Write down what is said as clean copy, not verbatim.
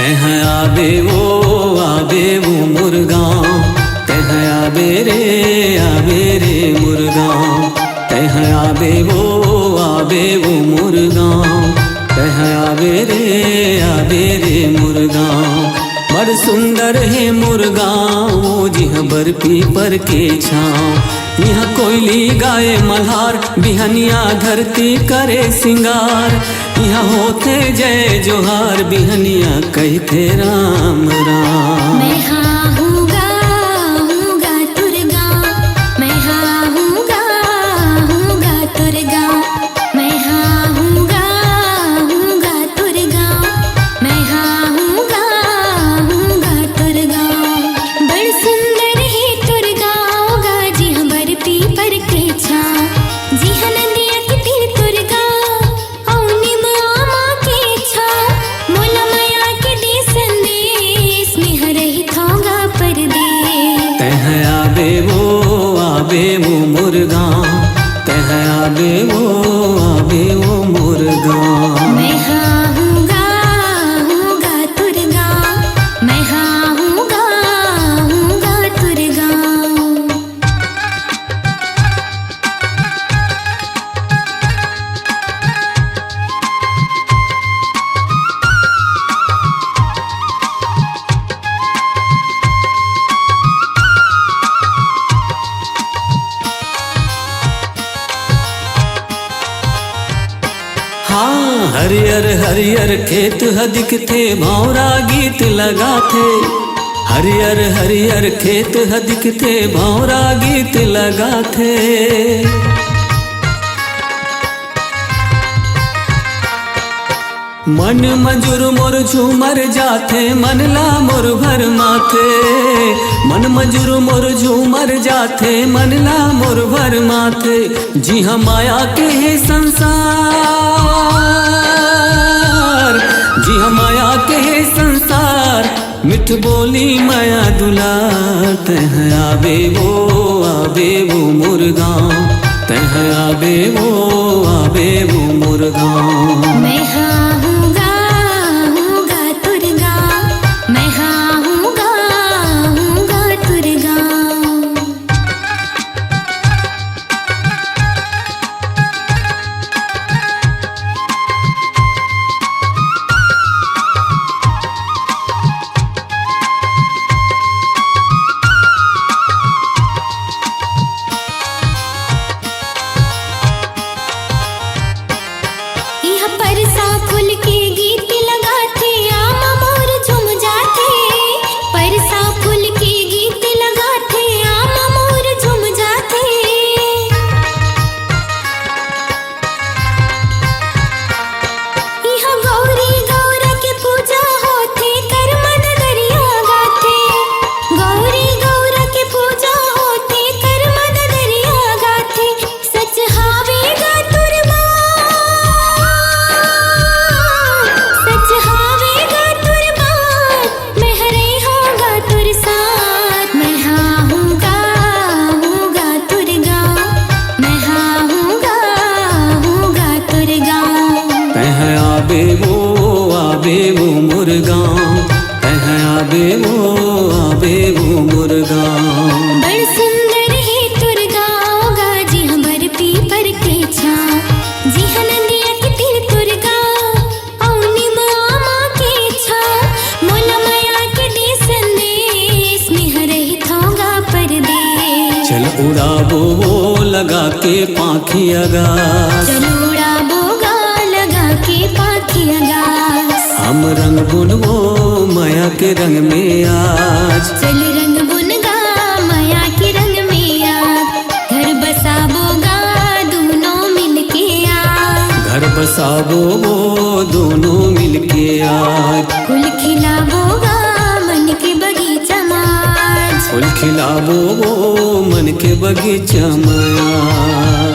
तह आबे वो मुर्गांव, तह आबे रे मुर्गांव, तह आबे वो मुर्गांव, तह आबे रे मुर्गांव। बड़ सुंदर है मुर्गांव जिहाँ बर्फी पर के छाँव। यहाँ कोयली गाए मल्हार, बिहनिया धरती करे सिंगार। यहाँ होते जय जोहार, बिहनिया कहते राम राम। मैं हाँ हूँगा तुरगा, मैं हाँ हूँगा तुरगा, मैं हाँ हूँगा तुरगा, मैं हाँ हूँगा तुरगा। बड़ सुंदर है तुरगा होगा जिहाँ बर्फी पर के छाँव, जिहाँ नदिया के तीर तुरगा और निम आमा के छाँव। मोला माया के दे संदेश में हरही थांगा परदेश। तह आबे वो मुर्गांव, तह आबे वो मुर्गांव। मैं हाँ हूँगा तुरगा, मैं हाँ हूँगा तुरगा। हाँ हरियर हरियर खेत हदिक थे, भौरा गीत लगा थे। हरियर हरियर खेत हदिक थे, भौरा गीत लगा थे। मन मजूर मोर झूमर जाथे, मन ला मोर भर माथे। मन मजूर मोर झूमर जाथे, मन ला मोर भर माथे। जी हाँ माया के है संसार, जी हाँ माया के है संसार। मिठ बोली माया दुलार, तह आबे वो मुर्गांव, तह आबे वो मुर्गांव। मैं हाँ हूँगा तुरगा, मैं हाँ हूँगा तुरगा। यह परसा फूल के गीत लगाते, आमा मोर झूम जाते। परसा फूल के गीत लगाते, आमा मोर झूम जाते। यह गौरी गौरा के पूजा होते, कर मन दरिया गाते। गौरी गौरा के पूजा होते, कर मन दरिया गाते। सच हावेगा तुरमा, सच हावेगा तुरमा, मैं हरे होगा तुर साथ। मैं हाँ हूँगा तुरगा, मैं हाँ हूँगा तुरगा। तह आबे वो मुर्गांव, तह आबे वो मुर्गांव। बड़ सुंदर है तुरगा होगा जिहाँ बर्फी पर के छाँव, जिहाँ नदिया के तीर तुरगा और निम आमा के छाँव। मोला माया के दे संदेश में हरही थांगा परदेश। चल उड़ाबो वो लगा के पाखी आगास, चल उड़ा बोगा लगा के पाखी आगास। हम रंग बुनबो माया के रंग में आज। चल रंग बुनगा माया के रंग में आज। घर बसाबोगा दोनों मिलके आज। घर बसाबो वो दोनों मिलके आज। फूल खिलाबोगा मन के बगीचा में आज। फूल खिलाबो वो मन के बगीचा में आज।